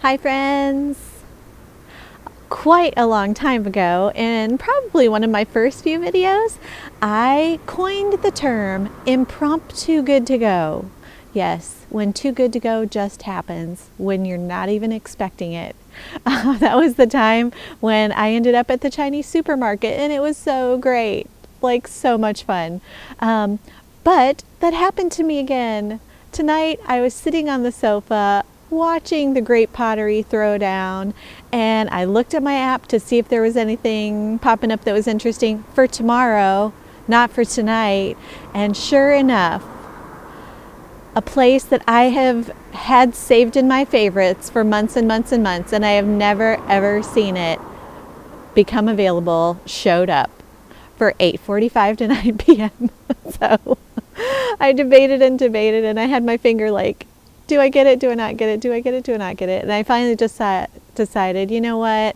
Hi friends! Quite a long time ago, in probably one of my first few videos, I coined the term impromptu good to go. Yes, when too good to go just happens, when you're not even expecting it. That was the time when I ended up at the Chinese supermarket and it was so great, like so much fun. But that happened to me again. Tonight I was sitting on the sofa watching the great pottery throw down, and I looked at my app to see if there was anything popping up that was interesting for tomorrow, not for tonight. And sure enough, a place that I have had saved in my favorites for months and months and months, and I have never ever seen it become available, showed up for 8:45 to 9 p.m. So I debated and debated, and I had my finger like, do I get it? Do I not get it? Do I get it? Do I not get it? And I finally just decided, you know what?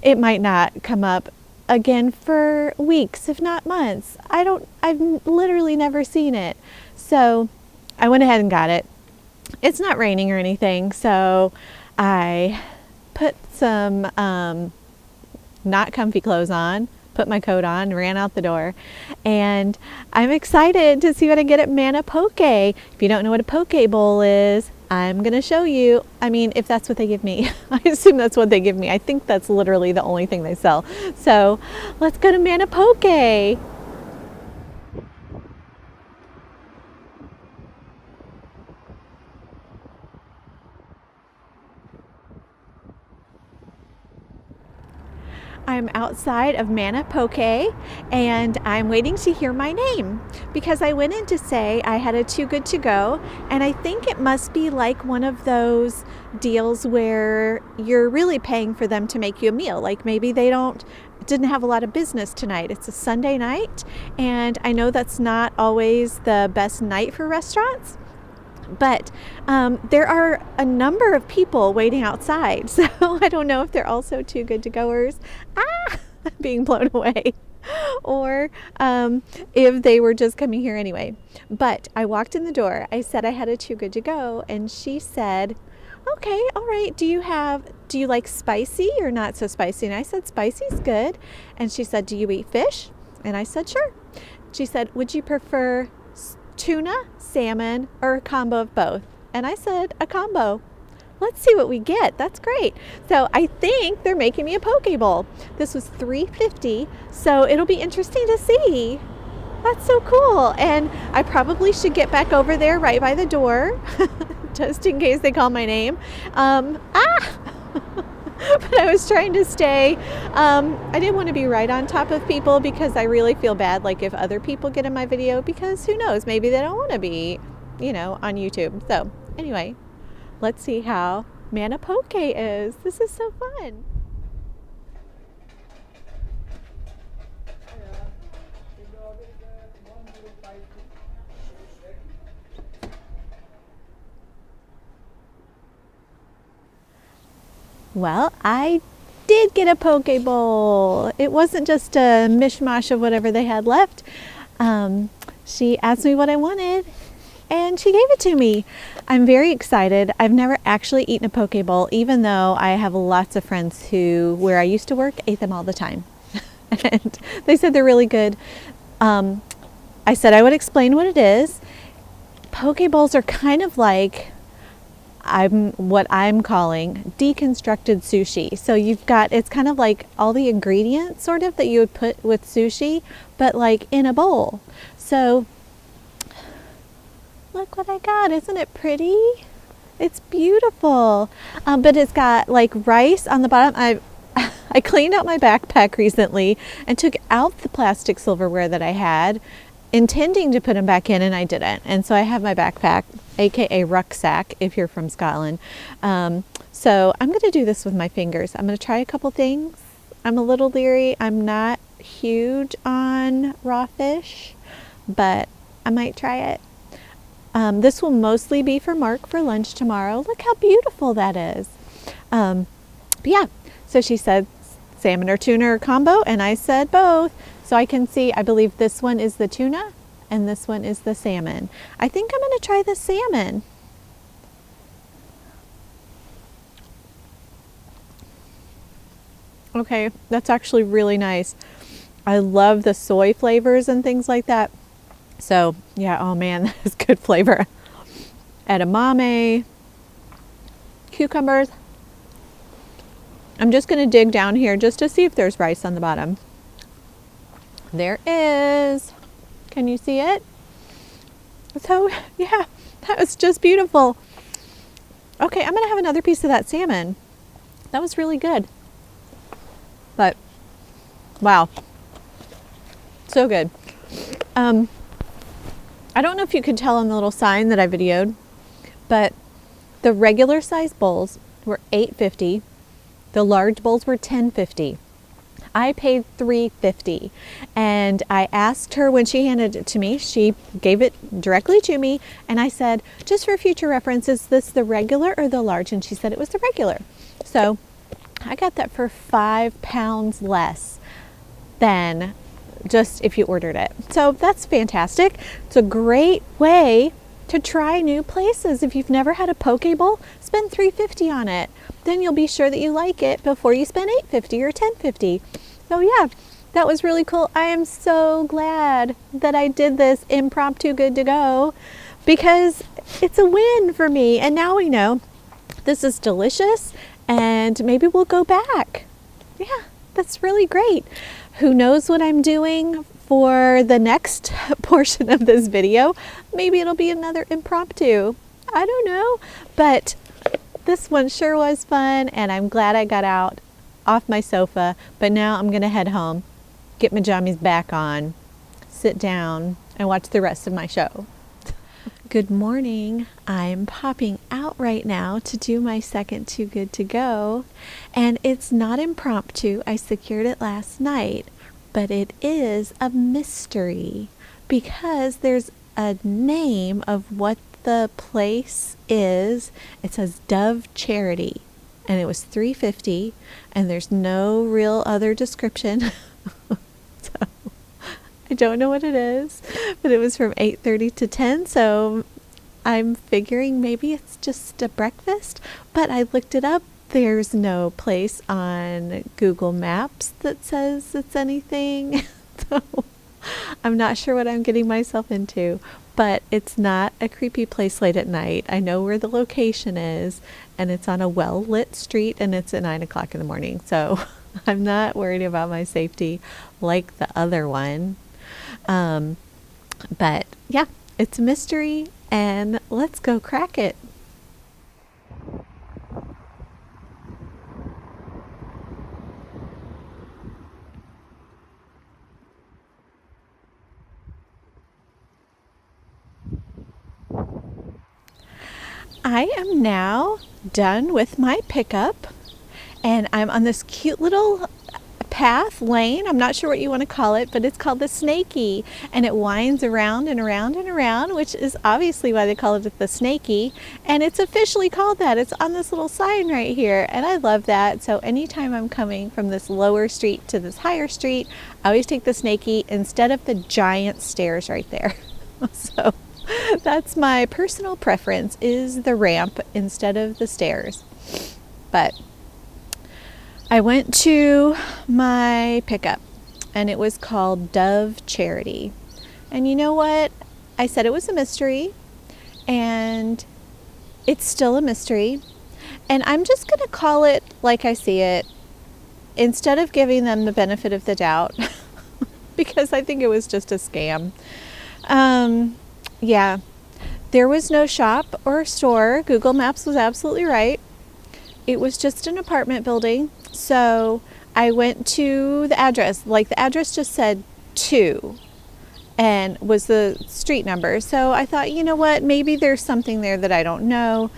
It might not come up again for weeks, if not months. I've literally never seen it. So I went ahead and got it. It's not raining or anything, so I put some not comfy clothes on, put my coat on, ran out the door, and I'm excited to see what I get at Mana Poke. If you don't know what a poke bowl is, I'm gonna show you. I mean, if that's what they give me. I assume that's what they give me. I think that's literally the only thing they sell. So let's go to Mana Poke. I'm outside of Mana Poke and I'm waiting to hear my name because I went in to say I had a too good to go, and I think it must be like one of those deals where you're really paying for them to make you a meal. Like maybe they didn't have a lot of business tonight. It's a Sunday night, and I know that's not always the best night for restaurants. But there are a number of people waiting outside, so I don't know if they're also too good to goers, being blown away, or if they were just coming here anyway. But I walked in the door. I said I had a too good to go, and she said, okay, all right, do you like spicy or not so spicy? And I said, spicy's good. And she said, do you eat fish? And I said, sure. She said, would you prefer tuna, salmon, or a combo of both? And I said, a combo. Let's see what we get. That's great. So I think they're making me a poke bowl. This was $3.50, so it'll be interesting to see. That's so cool. And I probably should get back over there right by the door just in case they call my name. But I was trying to stay. I didn't want to be right on top of people because I really feel bad, like if other people get in my video, because who knows, maybe they don't want to be, on YouTube. So anyway, let's see how Mana Poke is. This is so fun. Well, I did get a poke bowl. It wasn't just a mishmash of whatever they had left. She asked me what I wanted, and she gave it to me. I'm very excited. I've never actually eaten a poke bowl, even though I have lots of friends who, where I used to work, ate them all the time. And they said they're really good. I said I would explain what it is. Poke bowls are kind of like what I'm calling deconstructed sushi. So it's kind of like all the ingredients sort of that you would put with sushi, but like in a bowl. So look what I got. Isn't it pretty? It's beautiful. But it's got like rice on the bottom. I cleaned out my backpack recently and took out the plastic silverware that I had, intending to put them back in, and I didn't. And so I have my backpack, aka rucksack if you're from Scotland. So I'm going to do this with my fingers. I'm going to try a couple things. I'm a little leery. I'm not huge on raw fish, but I might try it. This will mostly be for Mark for lunch tomorrow. Look how beautiful that is. But yeah, so she said salmon or tuna or combo, and I said both. So I can see, I believe this one is the tuna and this one is the salmon. I think I'm going to try the salmon. Okay, that's actually really nice. I love the soy flavors and things like that. So yeah, oh man, that is good flavor. Edamame, cucumbers. I'm just going to dig down here just to see if there's rice on the bottom. There is. Can you see it? So yeah, that was just beautiful. Okay, I'm going to have another piece of that salmon. That was really good. But wow, so good. I don't know if you could tell on the little sign that I videoed, but the regular size bowls were $8.50. The large bowls were $10.50. I paid $3.50, and I asked her when she handed it to me. She gave it directly to me, and I said, just for future reference, is this the regular or the large? And she said it was the regular. So I got that for £5 less than just if you ordered it. So that's fantastic. It's a great way to try new places. If you've never had a poke bowl, spend $3.50 on it. Then you'll be sure that you like it before you spend $8.50 or $10.50. So yeah, that was really cool. I am so glad that I did this impromptu good to go, because it's a win for me. And now we know this is delicious, and maybe we'll go back. Yeah, that's really great. Who knows what I'm doing for the next portion of this video? Maybe it'll be another impromptu. I don't know, but this one sure was fun, and I'm glad I got out off my sofa. But now I'm gonna head home, get my jammies back on, sit down, and watch the rest of my show. Good morning. I'm popping out right now to do my second Too Good to Go, and it's not impromptu. I secured it last night, but it is a mystery because there's a name of what the place is. It says Dove Charity, and it was $3.50, and there's no real other description. So I don't know what it is, but it was from 8:30 to 10, so I'm figuring maybe it's just a breakfast. But I looked it up. There's no place on Google Maps that says it's anything. So I'm not sure what I'm getting myself into, but it's not a creepy place late at night. I know where the location is, and it's on a well-lit street, and it's at 9 o'clock in the morning. So I'm not worried about my safety like the other one. But yeah, it's a mystery, and let's go crack it. I am now done with my pickup, and I'm on this cute little path, lane. I'm not sure what you want to call it, but it's called the Snaky, and it winds around and around and around, which is obviously why they call it the Snaky, and it's officially called that. It's on this little sign right here, and I love that. So anytime I'm coming from this lower street to this higher street, I always take the Snaky instead of the giant stairs right there. So that's my personal preference, is the ramp instead of the stairs. But I went to my pickup, and it was called Dove Charity. And you know what? I said it was a mystery, and it's still a mystery. And I'm just going to call it like I see it, instead of giving them the benefit of the doubt, because I think it was just a scam. Yeah, there was no shop or store. Google Maps was absolutely right. It was just an apartment building. So I went to the address, like the address just said 2 and was the street number. So I thought, you know what, maybe there's something there that I don't know.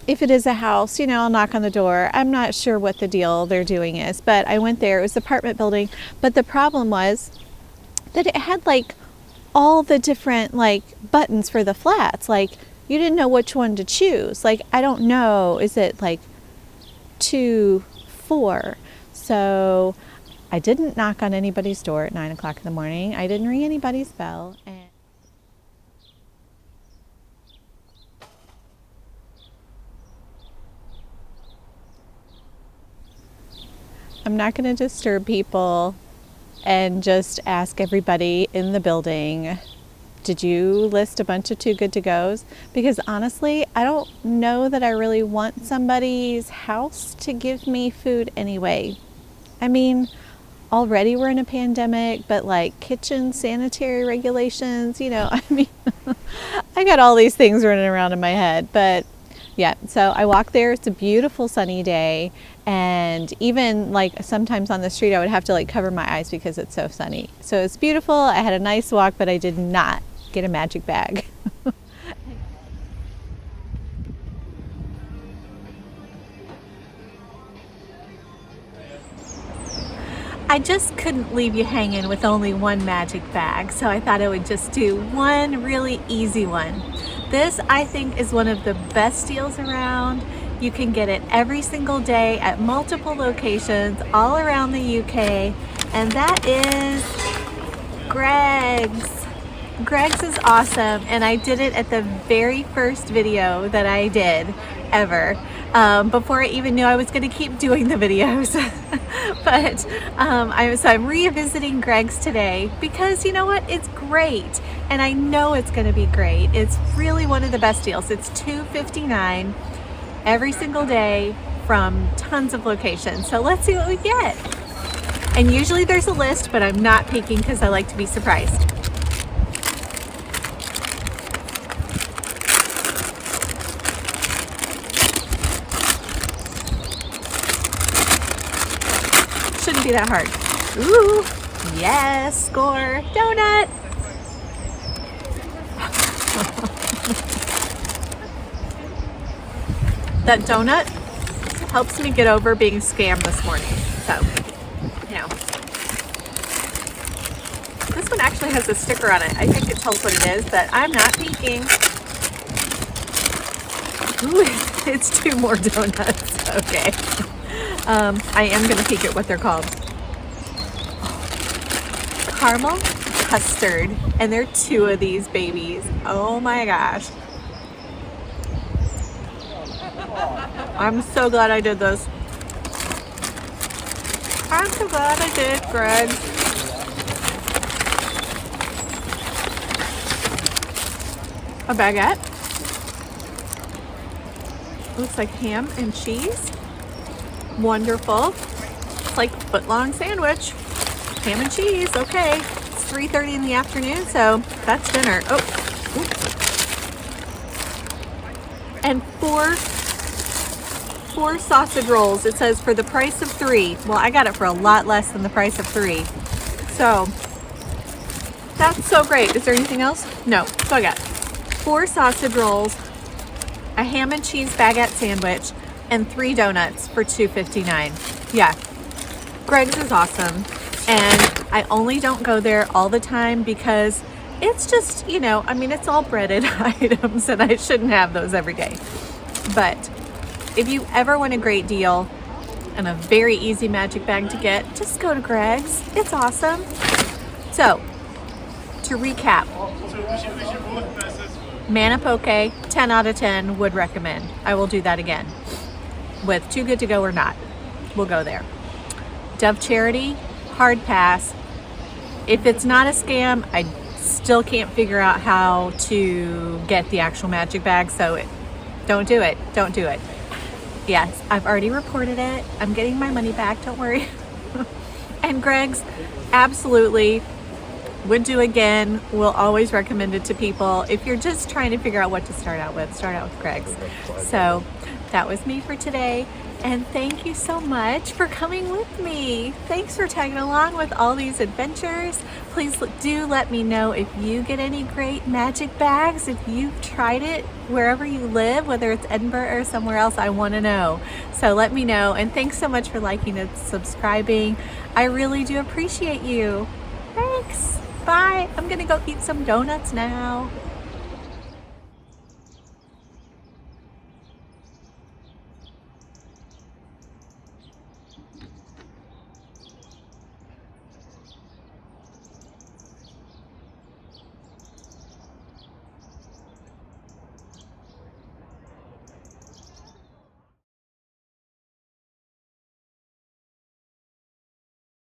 If it is a house, I'll knock on the door. I'm not sure what the deal they're doing is, but I went there. It was an apartment building. But the problem was that it had like all the different like buttons for the flats. Like you didn't know which one to choose. Like, I don't know, is it like 2, 4? So I didn't knock on anybody's door at 9 o'clock in the morning. I didn't ring anybody's bell. And I'm not going to disturb people and just ask everybody in the building, did you list a bunch of Too Good to Go's? Because honestly, I don't know that I really want somebody's house to give me food anyway. I mean, already we're in a pandemic, but like kitchen sanitary regulations, I mean, I got all these things running around in my head. But yeah, so I walked there. It's a beautiful sunny day. And even like sometimes on the street, I would have to like cover my eyes because it's so sunny. So it's beautiful. I had a nice walk, but I did not get a magic bag. I just couldn't leave you hanging with only one magic bag, so I thought I would just do one really easy one. This, I think, is one of the best deals around. You can get it every single day at multiple locations all around the UK, and that is Gregg's. Gregg's is awesome, and I did it at the very first video that I did ever, before I even knew I was going to keep doing the videos. But I'm revisiting Gregg's today because you know what? It's great, and I know it's going to be great. It's really one of the best deals. It's $2.59 every single day from tons of locations. So let's see what we get. And usually there's a list, but I'm not peeking because I like to be surprised. Shouldn't be that hard. Ooh, yes, score. Donut. That donut helps me get over being scammed this morning. So, this one actually has a sticker on it. I think it tells what it is, but I'm not peeking. Ooh, it's 2 more donuts. Okay. I am going to peek at what they're called. Caramel custard, and there are 2 of these babies. Oh my gosh. I'm so glad I did this. I'm so glad I did, Gregg. A baguette. Looks like ham and cheese. Wonderful. It's like foot-long sandwich. Ham and cheese. Okay. It's 3:30 in the afternoon, so that's dinner. Oh. And four sausage rolls. It says for the price of 3. Well, I got it for a lot less than the price of 3. So that's so great. Is there anything else? No. So I got 4 sausage rolls, a ham and cheese baguette sandwich, and 3 donuts for $2.59. Yeah, Gregg's is awesome, and I only don't go there all the time because it's just, I mean, it's all breaded items, and I shouldn't have those every day. But if you ever want a great deal and a very easy magic bag to get, just go to Gregg's. It's awesome. So, to recap, Mana Poke, 10 out of 10, would recommend. I will do that again. With Too Good to Go or not, we'll go there. Dove Charity, hard pass. If it's not a scam, I still can't figure out how to get the actual magic bag, so don't do it. Don't do it. Yes, I've already reported it. I'm getting my money back, don't worry. And Gregg's, absolutely, would do again. We'll always recommend it to people. If you're just trying to figure out what to start out with Gregg's. So that was me for today, and thank you so much for coming with me. Thanks for tagging along with all these adventures. Please do let me know if you get any great magic bags, if you've tried it wherever you live, whether it's Edinburgh or somewhere else. I want to know. So let me know, and thanks so much for liking and subscribing. I really do appreciate you. Thanks. Bye. I'm gonna go eat some donuts now.